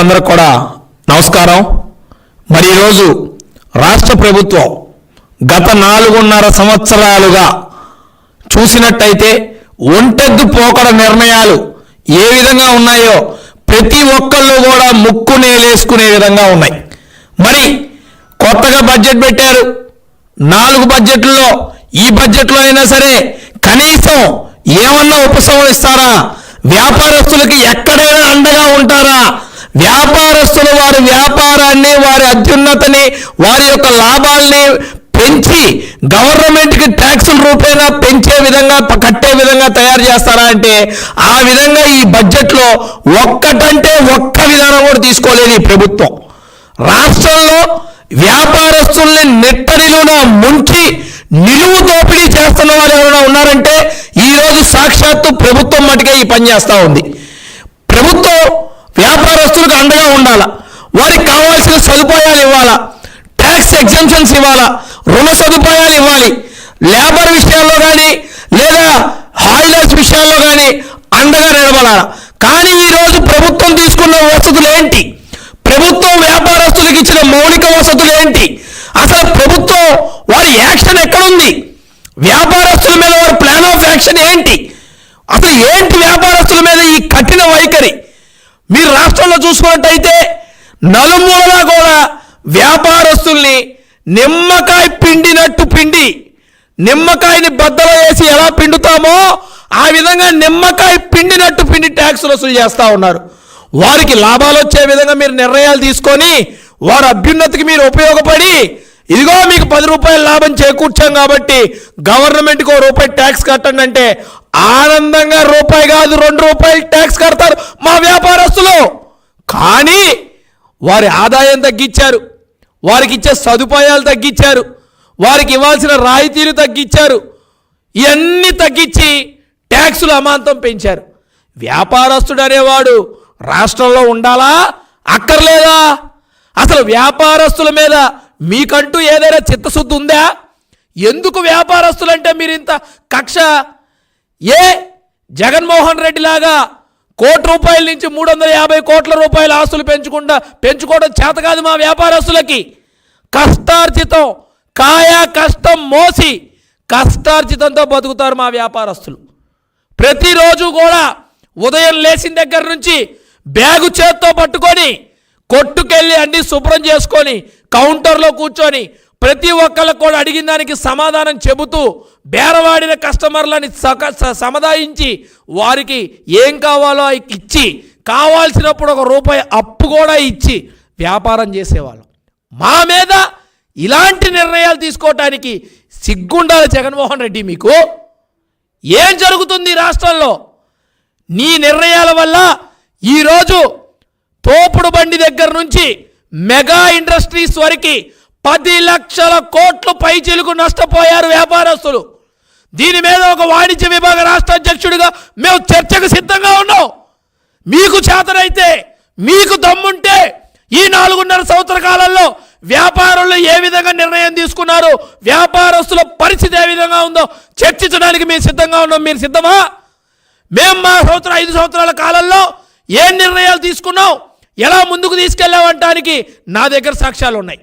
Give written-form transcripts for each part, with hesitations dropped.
మిత్రులందరికీ కూడా నమస్కారం. మరి ఈరోజు రాష్ట్ర ప్రభుత్వం గత 4.5 సంవత్సరాలుగా చూసినట్టయితే ఒంటెద్దు పోకడ నిర్ణయాలు ఏ విధంగా ఉన్నాయో ప్రతి ఒక్కళ్ళు కూడా ముక్కు నేలేసుకునే విధంగా ఉన్నాయి. మరి కొత్తగా బడ్జెట్ పెట్టారు. 4 బడ్జెట్లలో ఈ బడ్జెట్లో అయినా సరే కనీసం ఏమన్నా ఉపశమనిస్తారా? వ్యాపారస్తులకి ఎక్కడైనా అండగా ఉంటారా? వ్యాపారస్తులు వారి వ్యాపారాన్ని, వారి అత్యున్నతని, వారి యొక్క లాభాల్ని పెంచి గవర్నమెంట్కి ట్యాక్సుల రూపేణా పెంచే విధంగా, కట్టే విధంగా తయారు చేస్తారా అంటే ఆ విధంగా ఈ బడ్జెట్లో ఒక్కటంటే ఒక్క విధానం కూడా తీసుకోలేదు ఈ ప్రభుత్వం. రాష్ట్రంలో వ్యాపారస్తుల్ని నెట్టడిలోన ముంచి నిలువు దోపిడీ చేస్తున్న వారు ఎవరైనా ఉన్నారంటే ఈరోజు సాక్షాత్తు ప్రభుత్వం మటుకే ఈ పని చేస్తూ ఉంది. ప్రభుత్వం వ్యాపారస్తులకు అండగా ఉండాలా, వారికి కావాల్సిన సదుపాయాలు ఇవ్వాలా, ట్యాక్స్ ఎగ్జంప్షన్స్ ఇవ్వాలా, రుణ సదుపాయాలు ఇవ్వాలి, లేబర్ విషయాల్లో కానీ లేదా హాయిలర్స్ విషయాల్లో కానీ అండగా నిలబడాలా. కానీ ఈరోజు ప్రభుత్వం తీసుకున్న వసతులు ఏంటి? ప్రభుత్వం వ్యాపారస్తులకు ఇచ్చిన మౌలిక వసతులు ఏంటి? అసలు ప్రభుత్వం వారి యాక్షన్ ఎక్కడుంది? వ్యాపారస్తుల మీద వారి ప్లాన్ ఆఫ్ యాక్షన్ ఏంటి? అసలు ఏంటి వ్యాపారస్తుల మీద ఈ కఠిన వైఖరి? మీరు రాష్ట్రంలో చూసుకున్నట్టయితే నలుమూలలా కూడా వ్యాపారస్తుల్ని నిమ్మకాయ పిండినట్టు పిండి, నిమ్మకాయని బద్దలో వేసి ఎలా పిండుతామో ఆ విధంగా నిమ్మకాయ పిండినట్టు పిండి ట్యాక్సులు వసూలు చేస్తూ ఉన్నారు. వారికి లాభాలు వచ్చే విధంగా మీరు నిర్ణయాలు తీసుకొని వారి అభ్యున్నతికి మీరు ఉపయోగపడి, ఇదిగో మీకు 10 రూపాయల లాభం చేకూర్చాం కాబట్టి గవర్నమెంట్కి ₹1 ట్యాక్స్ కట్టండి అంటే ఆనందంగా రూపాయి కాదు 2 రూపాయలు ట్యాక్స్ కడతారు మా వ్యాపారస్తులు. కానీ వారి ఆదాయం తగ్గించారు, వారికి ఇచ్చే సదుపాయాలు తగ్గించారు, వారికి ఇవ్వాల్సిన రాయితీలు తగ్గించారు, ఇవన్నీ తగ్గించి ట్యాక్సులు అమాంతం పెంచారు. వ్యాపారస్తుడు అనేవాడు రాష్ట్రంలో ఉండాలా అక్కర్లేదా? అసలు వ్యాపారస్తుల మీద మీకంటూ ఏదైనా చిత్తశుద్ధి ఉందా? ఎందుకు వ్యాపారస్తులంటే మీరు ఇంత కక్ష? ఏ జగన్మోహన్ రెడ్డి లాగా ₹1 నుంచి 350 కోట్ల ఆస్తులు పెంచుకోవడం చేత కాదు మా వ్యాపారస్తులకి. కష్టార్జితం, కాయా కష్టం మోసి కష్టార్జితంతో బతుకుతారు మా వ్యాపారస్తులు. ప్రతిరోజు కూడా ఉదయం లేచిన దగ్గర నుంచి బ్యాగు చేత్తో పట్టుకొని కొట్టుకెళ్ళి అన్ని శుభ్రం చేసుకొని కౌంటర్లో కూర్చొని ప్రతి ఒక్కళ్ళకు కూడా అడిగిన దానికి సమాధానం చెబుతూ బేరవాడిన కస్టమర్లని సముదాయించి వారికి ఏం కావాలో ఇచ్చి కావాల్సినప్పుడు ₹1 అప్పు కూడా ఇచ్చి వ్యాపారం చేసేవాళ్ళం. మా మీద ఇలాంటి నిర్ణయాలు తీసుకోవటానికి సిగ్గుండాలి జగన్మోహన్ రెడ్డి. మీకు ఏం జరుగుతుంది రాష్ట్రంలో? నీ నిర్ణయాల వల్ల ఈరోజు తోపుడు బండి దగ్గర నుంచి మెగా ఇండస్ట్రీస్ వరకు 10 లక్షల కోట్లు పైచిలుకు నష్టపోయారు వ్యాపారస్తులు. దీని మీద ఒక వాణిజ్య విభాగ రాష్ట్ర అధ్యక్షుడిగా మేము చర్చకు సిద్ధంగా ఉన్నాం. మీకు చేతనైతే, మీకు దమ్ముంటే ఈ 4.5 సంవత్సర కాలంలో వ్యాపారులు ఏ విధంగా నిర్ణయం తీసుకున్నారు, వ్యాపారస్తుల పరిస్థితి ఏ విధంగా ఉందో చర్చించడానికి మేము సిద్ధంగా ఉన్నాం. మీరు సిద్ధమా? మేము మా 5 సంవత్సరాల కాలంలో ఏ నిర్ణయాలు తీసుకున్నాం, ఎలా ముందుకు తీసుకెళ్ళామంటానికి నా దగ్గర సాక్ష్యాలు ఉన్నాయి.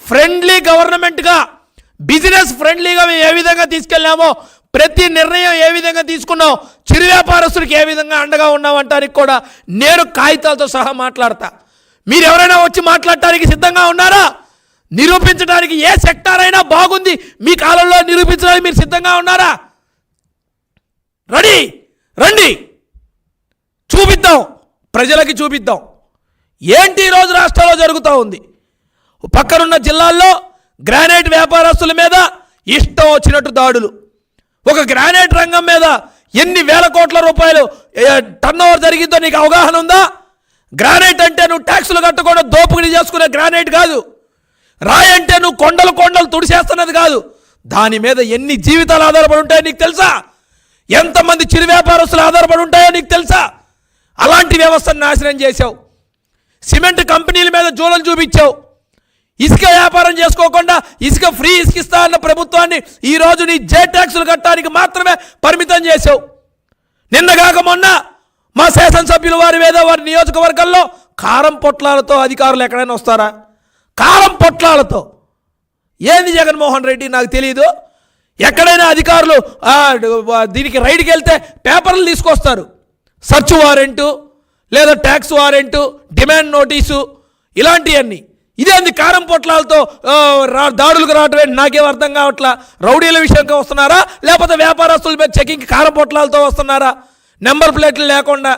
ఫ్రెండ్లీ గవర్నమెంట్గా, బిజినెస్ ఫ్రెండ్లీగా మేము ఏ విధంగా తీసుకెళ్ళామో, ప్రతి నిర్ణయం ఏ విధంగా తీసుకున్నాం, చిరు వ్యాపారస్తుడికి ఏ విధంగా అండగా ఉన్నామంటానికి కూడా నేను కాగితాలతో సహా మాట్లాడతా. మీరు ఎవరైనా వచ్చి మాట్లాడటానికి సిద్ధంగా ఉన్నారా? నిరూపించడానికి ఏ సెక్టార్ అయినా బాగుంది మీ కాలంలో నిరూపించడానికి మీరు సిద్ధంగా ఉన్నారా? రండి, చూపిద్దాం, ప్రజలకి చూపిద్దాం ఏంటి ఈరోజు రాష్ట్రంలో జరుగుతూ ఉంది. పక్కనున్న జిల్లాల్లో గ్రానైట్ వ్యాపారస్తుల మీద ఇష్టం వచ్చినట్టు దాడులు. ఒక గ్రానైట్ రంగం మీద ఎన్ని వేల కోట్ల రూపాయలు టర్నోవర్ జరిగిందో నీకు అవగాహన ఉందా? గ్రానైట్ అంటే నువ్వు ట్యాక్సులు కట్టకుండా దోపిడీ చేసుకునే గ్రానైట్ కాదు. రాయి అంటే నువ్వు కొండలు తుడిసేస్తున్నది కాదు. దాని మీద ఎన్ని జీవితాలు ఆధారపడి ఉంటాయో నీకు తెలుసా? ఎంతమంది చిరు వ్యాపారస్తులు ఆధారపడి ఉంటాయో నీకు తెలుసా? అలాంటి వ్యవస్థను నాశనం చేశావు. సిమెంట్ కంపెనీల మీద జూలం చూపించావు. ఇసుక వ్యాపారం చేసుకోకుండా ఇసుక ఫ్రీ ఇసుకిస్తా అన్న ప్రభుత్వాన్ని ఈరోజు నీ జే ట్యాక్సులు కట్టడానికి మాత్రమే పరిమితం చేశావు. నిన్నగాక మొన్న మా శాసనసభ్యులు వారి మీద వారి నియోజకవర్గంలో కారం పొట్లాలతో అధికారులు ఎక్కడైనా వస్తారా? కారం పొట్లాలతో. ఏంది జగన్మోహన్ రెడ్డి నాకు తెలియదు. ఎక్కడైనా అధికారులు దీనికి రైడ్కి వెళ్తే పేపర్లు తీసుకొస్తారు, సర్చ్ వారెంటు లేదా ట్యాక్స్ వారెంటు, డిమాండ్ నోటీసు, ఇలాంటివన్నీ. ఇదేంది కారం పొట్లాలతో దాడులకు రావటమే నాకేం అర్థం కావట్లా. రౌడీల విషయంగా వస్తున్నారా లేకపోతే వ్యాపారస్తుల మీద చెకింగ్ కారం పొట్లాలతో వస్తున్నారా? నెంబర్ ప్లేట్లు లేకుండా.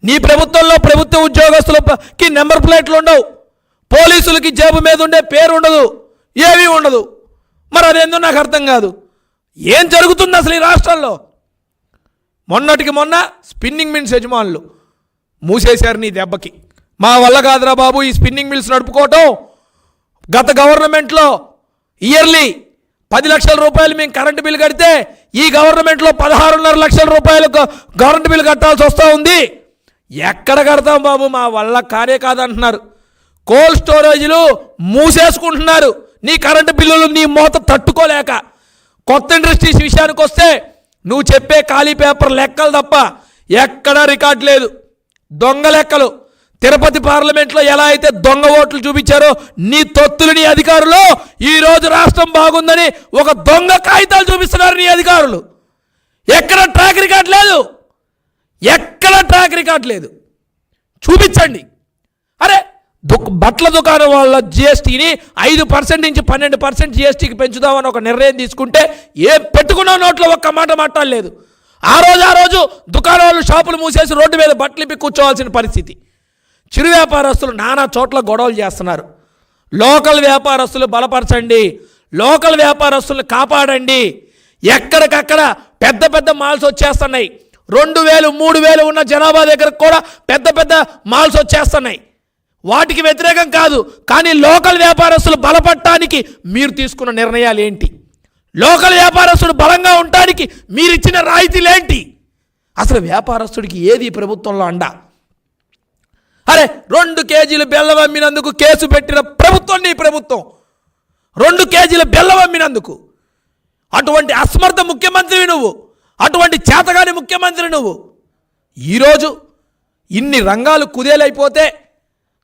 నీ ప్రభుత్వంలో ప్రభుత్వ ఉద్యోగస్తులకి నెంబర్ ప్లేట్లు ఉండవు, పోలీసులకి జేబు మీద ఉండే పేరు ఉండదు, ఏమీ ఉండదు. మరి అదేందో నాకు అర్థం కాదు. ఏం జరుగుతుంది అసలు ఈ రాష్ట్రంలో? మొన్నటికి మొన్న స్పిన్నింగ్ మిల్స్ యజమానులు మూసేశారు నీ దెబ్బకి. మా వల్ల కాదురా బాబు ఈ స్పిన్నింగ్ మిల్స్ నడుపుకోవటం. గత గవర్నమెంట్లో ఇయర్లీ 10 లక్షల రూపాయలు మేము కరెంటు బిల్లు కడితే ఈ గవర్నమెంట్లో 16.5 లక్షల రూపాయలు కరెంటు బిల్లు కట్టాల్సి వస్తూ ఉంది. ఎక్కడ కడతాం బాబు, మా వల్ల కానే కాదంటున్నారు. కోల్డ్ స్టోరేజ్లు మూసేసుకుంటున్నారు నీ కరెంటు బిల్లులు నీ మోత తట్టుకోలేక. కొత్త ఇండస్ట్రీస్ విషయానికి వస్తే నువ్వు చెప్పే ఖాళీ పేపర్ లెక్కలు తప్ప ఎక్కడా రికార్డు లేదు. దొంగ లెక్కలు. తిరుపతి పార్లమెంట్లో ఎలా అయితే దొంగ ఓట్లు చూపించారో నీ తొత్తులు నీ అధికారులు ఈరోజు రాష్ట్రం బాగుందని ఒక దొంగ కాగితాలు చూపిస్తున్నారు నీ అధికారులు. ఎక్కడ ట్రాక్ రికార్డ్ లేదు, ఎక్కడ ట్రాక్ రికార్డ్ లేదు. చూపించండి. అరే బట్టల దుకాణం వాళ్ళ జిఎస్టీని 5% నుంచి 12% జిఎస్టీకి పెంచుదామని ఒక నిర్ణయం తీసుకుంటే ఏం పెట్టుకున్న నోట్లో ఒక్క మాట మాట్లాడలేదు. ఆ రోజు దుకాణం వాళ్ళు షాపులు మూసేసి రోడ్డు మీద బట్టలు ఇప్పి కూర్చోవాల్సిన పరిస్థితి. చిరు వ్యాపారస్తులు నానా చోట్ల గొడవలు చేస్తున్నారు. లోకల్ వ్యాపారస్తులు బలపరచండి, లోకల్ వ్యాపారస్తులను కాపాడండి. ఎక్కడికక్కడ పెద్ద పెద్ద మాల్స్ వచ్చేస్తున్నాయి. 2000, 3000 ఉన్న జనాభా దగ్గరకు కూడా పెద్ద పెద్ద మాల్స్ వచ్చేస్తున్నాయి. వాటికి వ్యతిరేకం కాదు, కానీ లోకల్ వ్యాపారస్తులు బలపడటానికి మీరు తీసుకున్న నిర్ణయాలు ఏంటి? లోకల్ వ్యాపారస్తుడు బలంగా ఉండటానికి మీరు ఇచ్చిన రాయితీలు ఏంటి? అసలు వ్యాపారస్తుడికి ఏది ప్రభుత్వంలో అండ? అరే 2 కేజీలు బెల్లం అమ్మినందుకు కేసు పెట్టిన ప్రభుత్వం నీ ప్రభుత్వం. 2 కేజీల బెల్లం అమ్మినందుకు. అటువంటి అసమర్థ ముఖ్యమంత్రివి నువ్వు, అటువంటి చేతగాని ముఖ్యమంత్రి నువ్వు. ఈరోజు ఇన్ని రంగాలు కుదేలైపోతే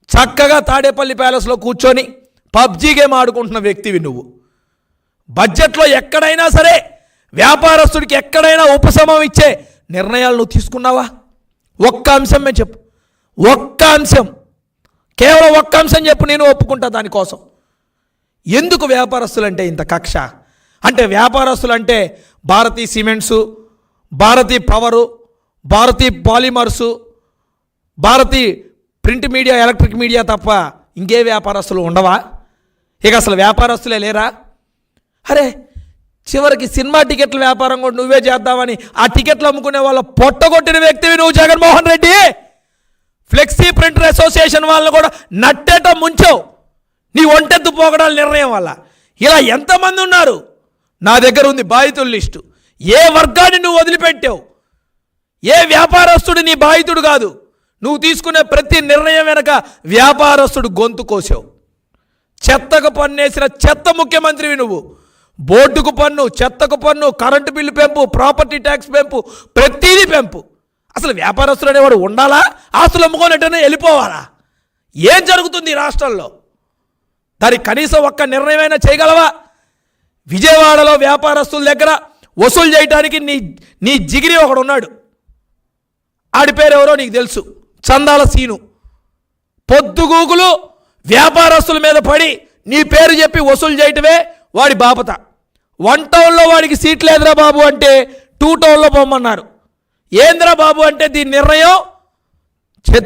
చక్కగా తాడేపల్లి ప్యాలెస్లో కూర్చొని పబ్జీ గేమ్ ఆడుకుంటున్న వ్యక్తివి నువ్వు. బడ్జెట్లో ఎక్కడైనా సరే వ్యాపారస్తుడికి ఎక్కడైనా ఉపశమనం ఇచ్చే నిర్ణయాలు నువ్వు తీసుకున్నావా? ఒక్క అంశం మేము చెప్పు, ఒక్క అంశం, కేవలం ఒక్క అంశం చెప్పు, నేను ఒప్పుకుంటా దానికోసం. ఎందుకు వ్యాపారస్తులంటే ఇంత కక్ష? అంటే వ్యాపారస్తులంటే Bharathi cements, Bharathi power, Bharathi polymers, Bharathi print media, electric media తప్ప ఇంకే వ్యాపారస్తులు ఉండవా? ఇక అసలు వ్యాపారస్తులే లేరా? అరే చివరికి సినిమా టికెట్ల వ్యాపారం కూడా నువ్వే చేద్దామని ఆ టికెట్లు అమ్ముకునే వాళ్ళ పొట్టగొట్టిన వ్యక్తివి నువ్వు Jaganmohan Reddy. Flexi printer association వాళ్ళని కూడా నట్టేట ముంచావు నీ ఒంటెత్తు పోగడాల నిర్ణయం వల్ల. ఇలా ఎంతమంది ఉన్నారు? నా దగ్గర ఉంది బాధితుల లిస్టు. ఏ వర్గాన్ని నువ్వు వదిలిపెట్టావు? ఏ వ్యాపారస్తుడు నీ బాధితుడు కాదు. నువ్వు తీసుకునే ప్రతి నిర్ణయం వెనక వ్యాపారస్తుడు గొంతు కోసావు. చెత్తకు పన్నేసిన చెత్త ముఖ్యమంత్రివి నువ్వు. బోర్డుకు పన్ను, చెత్తకు పన్ను, కరెంటు బిల్లు పెంపు, ప్రాపర్టీ ట్యాక్స్ పెంపు, ప్రతిదీ పెంపు. అసలు వ్యాపారస్తులు అనేవాడు ఉండాలా? ఆస్తులు అమ్ముకోనట్టనే వెళ్ళిపోవాలా? ఏం జరుగుతుంది ఈ రాష్ట్రంలో? దానికి కనీసం ఒక్క నిర్ణయమైనా చేయగలవా? విజయవాడలో వ్యాపారస్తుల దగ్గర వసూలు చేయడానికి నీ జిగిరి ఒకడు ఉన్నాడు. ఆడి పేరు ఎవరో నీకు తెలుసు, చందాల సీను. పొద్దుగూకులు వ్యాపారస్తుల మీద పడి నీ పేరు చెప్పి వసూలు చేయటమే వాడి బాపత. 1 టౌన్లో వాడికి సీట్ లేదురా బాబు అంటే 2 టౌన్లో పొమ్మన్నారు. ఏంద్రా బాబు అంటే దీని నిర్ణయం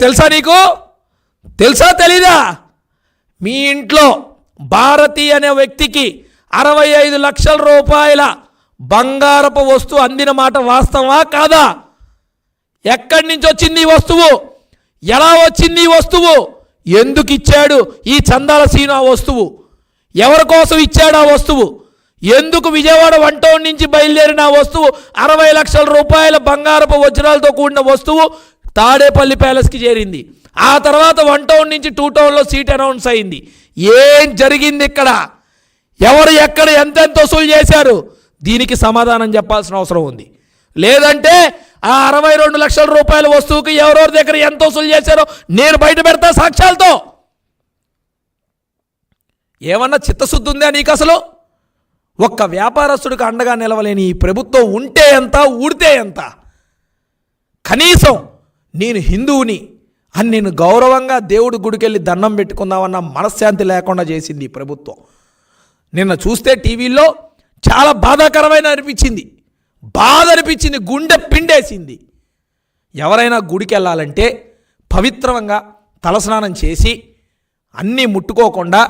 తెలుసా నీకు? తెలుసా తెలీదా? మీ ఇంట్లో భారతి అనే వ్యక్తికి 65 లక్షల రూపాయల బంగారపు వస్తువు అందిన మాట వాస్తవా కాదా? ఎక్కడి నుంచి వచ్చింది ఈ వస్తువు? ఎలా వచ్చింది ఈ వస్తువు? ఎందుకు ఇచ్చాడు ఈ చందాల సీను ఆ వస్తువు? ఎవరి కోసం ఇచ్చాడు ఆ వస్తువు? ఎందుకు విజయవాడ 1 టౌన్ నుంచి బయలుదేరిన ఆ వస్తువు 60 లక్షల రూపాయల బంగారపు వజ్రాలతో కూడిన వస్తువు తాడేపల్లి ప్యాలెస్కి చేరింది? ఆ తర్వాత 1 టౌన్ నుంచి 2 టౌన్లో సీట్ అనౌన్స్ అయింది. ఏం జరిగింది ఇక్కడ? ఎవరు ఎక్కడ ఎంతెంత వసూలు చేశారు? దీనికి సమాధానం చెప్పాల్సిన అవసరం ఉంది. లేదంటే ఆ 62 లక్షల రూపాయల వస్తువుకి ఎవరెవరి దగ్గర ఎంత వసూలు చేశారో నేను బయట పెడతా సాక్ష్యాలతో. ఏమన్నా చిత్తశుద్ధి ఉందా నీకు అసలు? ఒక్క వ్యాపారస్తుడికి అండగా నిలవలేని ఈ ప్రభుత్వం ఉంటే ఎంత, ఊడితే ఎంత? కనీసం నేను హిందువుని అని నేను గౌరవంగా దేవుడి గుడికెళ్ళి దండం పెట్టుకుందామన్న మనశ్శాంతి లేకుండా చేసింది ఈ ప్రభుత్వం. నిన్న చూస్తే టీవీలో చాలా బాధాకరమైన అనిపించింది, బాధ అనిపించింది, గుండె పిండేసింది. ఎవరైనా గుడికి వెళ్ళాలంటే పవిత్రంగా తలస్నానం చేసి అన్నీ ముట్టుకోకుండా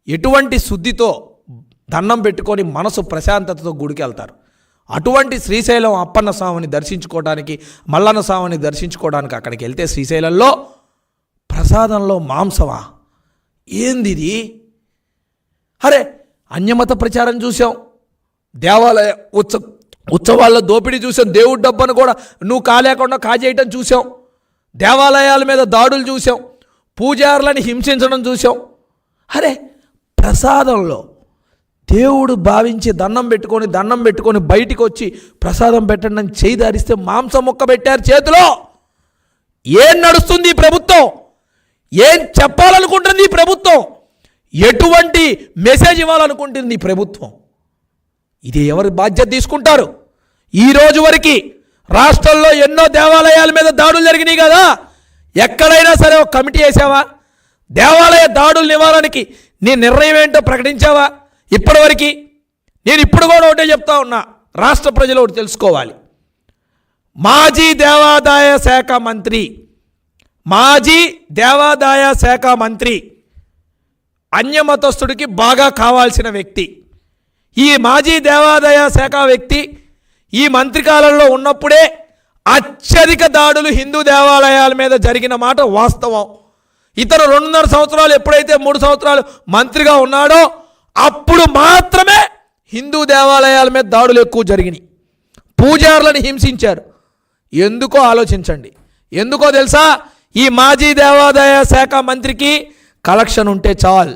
ఎటువంటి శుద్ధితో దండం పెట్టుకొని మనసు ప్రశాంతతతో గుడికి వెళ్తారు. అటువంటి శ్రీశైలం అప్పన్న స్వామిని దర్శించుకోవడానికి, మల్లన్న స్వామిని దర్శించుకోవడానికి అక్కడికి వెళ్తే శ్రీశైలంలో ప్రసాదంలో మాంసమా? ఏంది ఇది? అరే, అన్యమత ప్రచారం చూసాం, దేవాలయ ఉత్సవాల్లో దోపిడీ చూసాం, దేవుడి డబ్బును కూడా నువ్వు కాలేకుండా కాజేయటం చూసాం, దేవాలయాల మీద దాడులు చూసాం, పూజారులని హింసించడం చూసాం. అరే, ప్రసాదంలో దేవుడు భావించి దండం పెట్టుకొని బయటికి వచ్చి ప్రసాదం పెట్టండి అని చేయి దారిస్తే మాంసం ముక్క పెట్టారు చేతిలో. ఏం నడుస్తుంది ఈ ప్రభుత్వం? ఏం చెప్పాలనుకుంటుంది ఈ ప్రభుత్వం? ఎటువంటి మెసేజ్ ఇవ్వాలనుకుంటుంది ఈ ప్రభుత్వం? ఇది ఎవరి బాధ్యత తీసుకుంటారు? ఈ రోజు వరకు రాష్ట్రంలో ఎన్నో దేవాలయాల మీద దాడులు జరిగినాయి కదా, ఎక్కడైనా సరే ఒక కమిటీ వేసావా? దేవాలయ దాడుల నివారణకి నీ నిర్ణయం ఏంటో ప్రకటించావా? ఇప్పటివరకు నేను ఇప్పుడు కూడా ఒకటే చెప్తా ఉన్నా, రాష్ట్ర ప్రజలు ఒకటి తెలుసుకోవాలి. మాజీ దేవాదాయ శాఖ మంత్రి అన్యమతస్థుడికి బాగా కావాల్సిన వ్యక్తి. ఈ మాజీ దేవాదాయ శాఖ వ్యక్తి ఈ మంత్రి కాలంలో ఉన్నప్పుడే అత్యధిక దాడులు హిందూ దేవాలయాల మీద జరిగిన మాట వాస్తవం. ఇతను 2.5 సంవత్సరాలు ఎప్పుడైతే 3 సంవత్సరాలు మంత్రిగా ఉన్నాడో అప్పుడు మాత్రమే హిందూ దేవాలయాల మీద దాడులు ఎక్కువ జరిగినాయి, పూజారులను హింసించారు. ఎందుకో ఆలోచించండి. ఎందుకో తెలుసా? ఈ మాజీ దేవాదాయ శాఖ మంత్రికి కలెక్షన్ ఉంటే చాలు,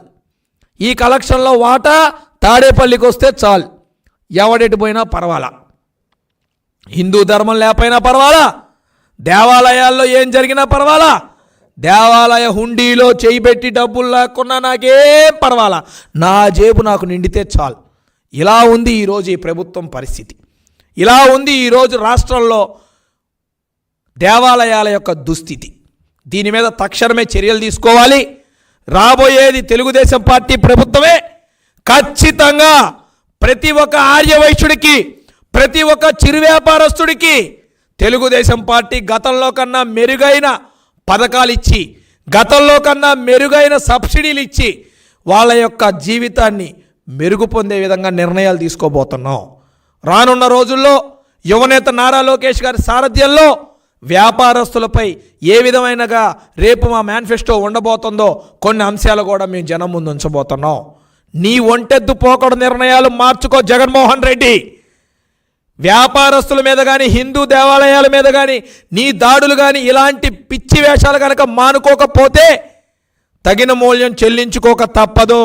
ఈ కలెక్షన్లో వాటా తాడేపల్లికి వస్తే చాలు, ఎవడెటు పోయినా పర్వాలా, హిందూ ధర్మం లేకపోయినా పర్వాలా, దేవాలయాల్లో ఏం జరిగినా పర్వాలా, దేవాలయ హుండీలో చేయి పెట్టి డబ్బులు లేకున్నా నాకేం పర్వాలా, నా జేబు నాకు నిండితే చాలు. ఇలా ఉంది ఈరోజు ఈ ప్రభుత్వం పరిస్థితి. ఇలా ఉంది ఈరోజు రాష్ట్రంలో దేవాలయాల యొక్క దుస్థితి. దీని మీద తక్షణమే చర్యలు తీసుకోవాలి. రాబోయేది తెలుగుదేశం పార్టీ ప్రభుత్వమే. ఖచ్చితంగా ప్రతి ఒక్క ఆర్యవైశ్యుడికి, ప్రతి ఒక్క చిరు వ్యాపారస్తుడికి తెలుగుదేశం పార్టీ గతంలో కన్నా మెరుగైన పథకాలు ఇచ్చి, గతంలో కన్నా మెరుగైన సబ్సిడీలు ఇచ్చి వాళ్ళ యొక్క జీవితాన్ని మెరుగు పొందే విధంగా నిర్ణయాలు తీసుకోబోతున్నాం. రానున్న రోజుల్లో యువనేత నారా లోకేష్ గారి సారథ్యంలో వ్యాపారస్తులపై ఏ విధమైనగా రేపు మా మేనిఫెస్టో ఉండబోతుందో కొన్ని అంశాలు కూడా మేము జనం ముందు ఉంచబోతున్నాం. నీ ఒంటెద్దు పోకడ నిర్ణయాలు మార్చుకో జగన్మోహన్ రెడ్డి. వ్యాపారస్తుల మీద కానీ, హిందూ దేవాలయాల మీద కానీ నీ దాడులు కానీ, ఇలాంటి పిచ్చి వేషాలు కనుక మానుకోకపోతే తగిన మూల్యం చెల్లించుకోక తప్పదు.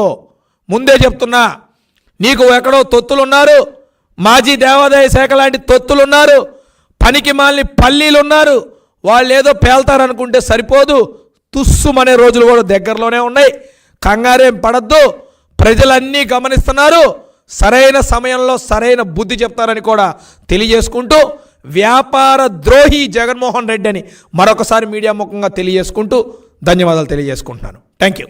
ముందే చెప్తున్నా, నీకు ఎక్కడో తొత్తులున్నారు, మాజీ దేవాదాయ శాఖ లాంటి తొత్తులున్నారు, పనికి మాలిన పల్లీలు ఉన్నారు, వాళ్ళు ఏదో పేల్తారనుకుంటే సరిపోదు. తుస్సుమనే రోజులు కూడా దగ్గరలోనే ఉన్నాయి. కంగారేం పడద్దు, ప్రజలన్నీ గమనిస్తున్నారు. సరైన సమయంలో సరైన బుద్ధి చెప్తారని కూడా తెలియజేసుకుంటూ, వ్యాపార ద్రోహి జగన్మోహన్ రెడ్డి అని మరొకసారి మీడియా ముఖంగా తెలియజేసుకుంటూ ధన్యవాదాలు తెలియజేసుకుంటున్నాను. Thank you.